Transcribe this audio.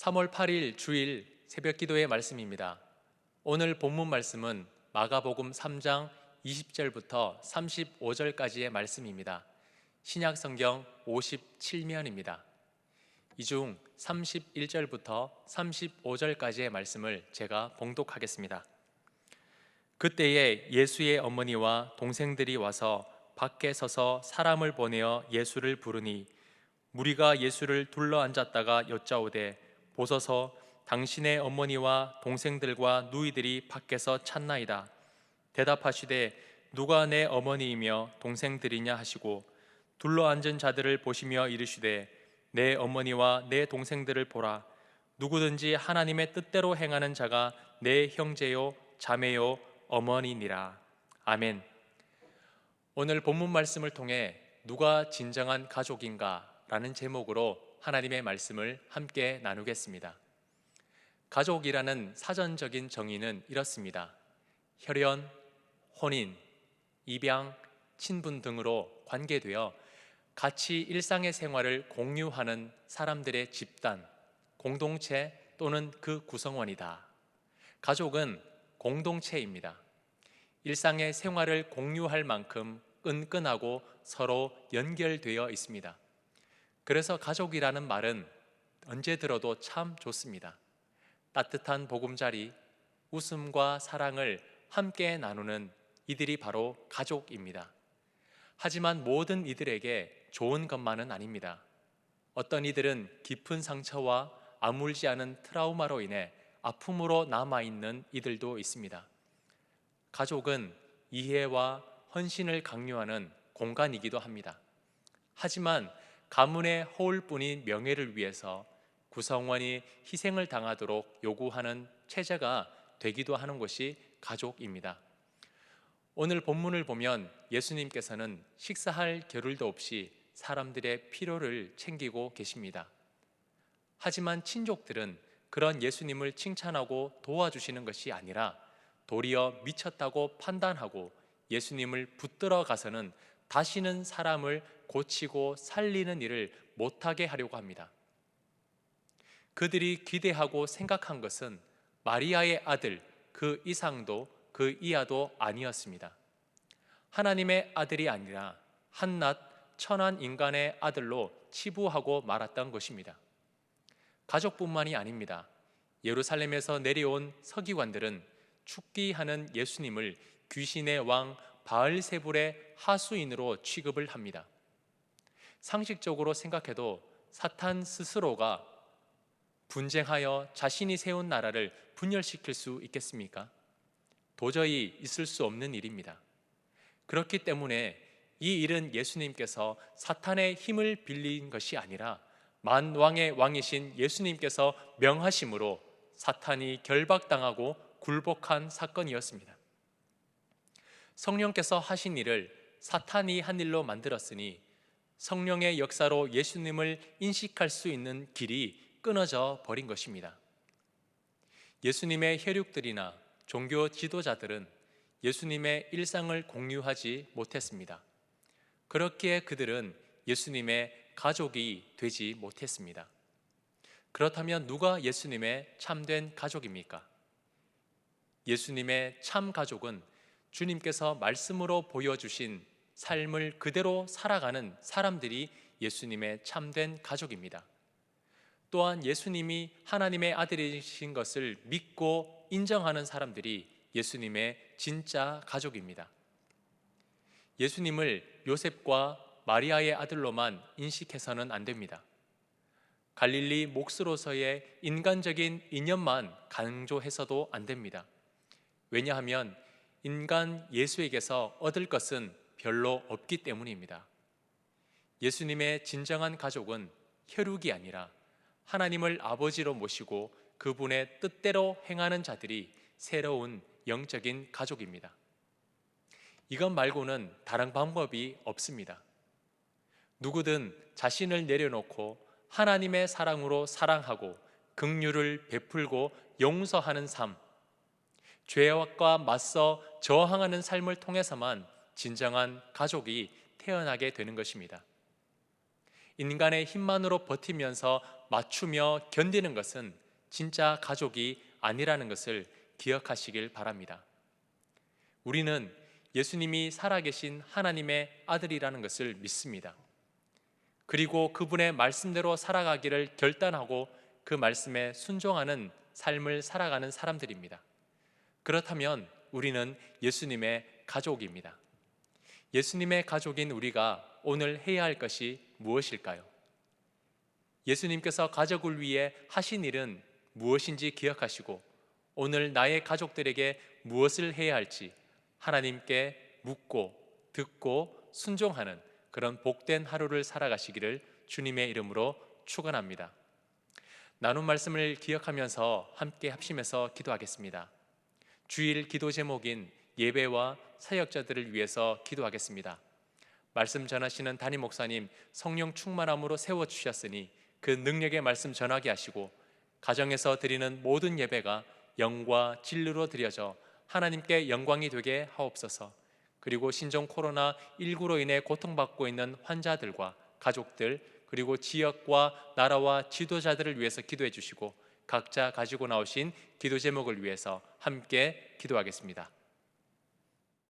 3월 8일 주일 새벽 기도의 말씀입니다. 오늘 본문 말씀은 마가복음 3장 20절부터 35절까지의 말씀입니다. 신약 성경 57면입니다. 이 중 31절부터 35절까지의 말씀을 제가 봉독하겠습니다. 그때에 예수의 어머니와 동생들이 와서 밖에 서서 사람을 보내어 예수를 부르니 무리가 예수를 둘러앉았다가 여짜오되 보소서 당신의 어머니와 동생들과 누이들이 밖에서 찾나이다. 대답하시되 누가 내 어머니이며 동생들이냐 하시고 둘러앉은 자들을 보시며 이르시되 내 어머니와 내 동생들을 보라. 누구든지 하나님의 뜻대로 행하는 자가 내 형제요 자매요 어머니니라. 아멘. 오늘 본문 말씀을 통해 누가 진정한 가족인가 라는 제목으로 하나님의 말씀을 함께 나누겠습니다. 가족이라는 사전적인 정의는 이렇습니다. 혈연, 혼인, 입양, 친분 등으로 관계되어 같이 일상의 생활을 공유하는 사람들의 집단, 공동체 또는 그 구성원이다. 가족은 공동체입니다. 일상의 생활을 공유할 만큼 끈끈하고 서로 연결되어 있습니다. 그래서 가족이라는 말은 언제 들어도 참 좋습니다. 따뜻한 보금자리, 웃음과 사랑을 함께 나누는 이들이 바로 가족입니다. 하지만 모든 이들에게 좋은 것만은 아닙니다. 어떤 이들은 깊은 상처와 아물지 않은 트라우마로 인해 아픔으로 남아있는 이들도 있습니다. 가족은 이해와 헌신을 강요하는 공간이기도 합니다. 하지만 가문의 허울뿐인 명예를 위해서 구성원이 희생을 당하도록 요구하는 체제가 되기도 하는 것이 가족입니다. 오늘 본문을 보면 예수님께서는 식사할 겨를도 없이 사람들의 필요를 챙기고 계십니다. 하지만 친족들은 그런 예수님을 칭찬하고 도와주시는 것이 아니라 도리어 미쳤다고 판단하고 예수님을 붙들어 가서는 다시는 사람을 고치고 살리는 일을 못하게 하려고 합니다. 그들이 기대하고 생각한 것은 마리아의 아들 그 이상도 그 이하도 아니었습니다. 하나님의 아들이 아니라 한낱 천한 인간의 아들로 치부하고 말았던 것입니다. 가족뿐만이 아닙니다. 예루살렘에서 내려온 서기관들은 축기하는 예수님을 귀신의 왕 바알세불의 하수인으로 취급을 합니다. 상식적으로 생각해도 사탄 스스로가 분쟁하여 자신이 세운 나라를 분열시킬 수 있겠습니까? 도저히 있을 수 없는 일입니다. 그렇기 때문에 이 일은 예수님께서 사탄의 힘을 빌린 것이 아니라 만왕의 왕이신 예수님께서 명하심으로 사탄이 결박당하고 굴복한 사건이었습니다. 성령께서 하신 일을 사탄이 한 일로 만들었으니 성령의 역사로 예수님을 인식할 수 있는 길이 끊어져 버린 것입니다. 예수님의 혈육들이나 종교 지도자들은 예수님의 일상을 공유하지 못했습니다. 그렇기에 그들은 예수님의 가족이 되지 못했습니다. 그렇다면 누가 예수님의 참된 가족입니까? 예수님의 참 가족은 주님께서 말씀으로 보여주신 삶을 그대로 살아가는 사람들이 예수님의 참된 가족입니다. 또한 예수님이 하나님의 아들이신 것을 믿고 인정하는 사람들이 예수님의 진짜 가족입니다. 예수님을 요셉과 마리아의 아들로만 인식해서는 안 됩니다. 갈릴리 몫으로서의 인간적인 이념만 강조해서도 안 됩니다. 왜냐하면 인간 예수에게서 얻을 것은 별로 없기 때문입니다. 예수님의 진정한 가족은 혈육이 아니라 하나님을 아버지로 모시고 그분의 뜻대로 행하는 자들이 새로운 영적인 가족입니다. 이것 말고는 다른 방법이 없습니다. 누구든 자신을 내려놓고 하나님의 사랑으로 사랑하고 긍휼을 베풀고 용서하는 삶, 죄악과 맞서 저항하는 삶을 통해서만 진정한 가족이 태어나게 되는 것입니다. 인간의 힘만으로 버티면서 맞추며 견디는 것은 진짜 가족이 아니라는 것을 기억하시길 바랍니다. 우리는 예수님이 살아계신 하나님의 아들이라는 것을 믿습니다. 그리고 그분의 말씀대로 살아가기를 결단하고 그 말씀에 순종하는 삶을 살아가는 사람들입니다. 그렇다면 우리는 예수님의 가족입니다. 예수님의 가족인 우리가 오늘 해야 할 것이 무엇일까요? 예수님께서 가족을 위해 하신 일은 무엇인지 기억하시고 오늘 나의 가족들에게 무엇을 해야 할지 하나님께 묻고 듣고 순종하는 그런 복된 하루를 살아가시기를 주님의 이름으로 축원합니다. 나눈 말씀을 기억하면서 함께 합심해서 기도하겠습니다. 주일 기도 제목인 예배와 사역자들을 위해서 기도하겠습니다. 말씀 전하시는 담임 목사님 성령 충만함으로 세워주셨으니 그 능력의 말씀 전하게 하시고 가정에서 드리는 모든 예배가 영과 진리로 드려져 하나님께 영광이 되게 하옵소서. 그리고 신종 코로나19로 인해 고통받고 있는 환자들과 가족들 그리고 지역과 나라와 지도자들을 위해서 기도해 주시고 각자 가지고 나오신 기도 제목을 위해서 함께 기도하겠습니다.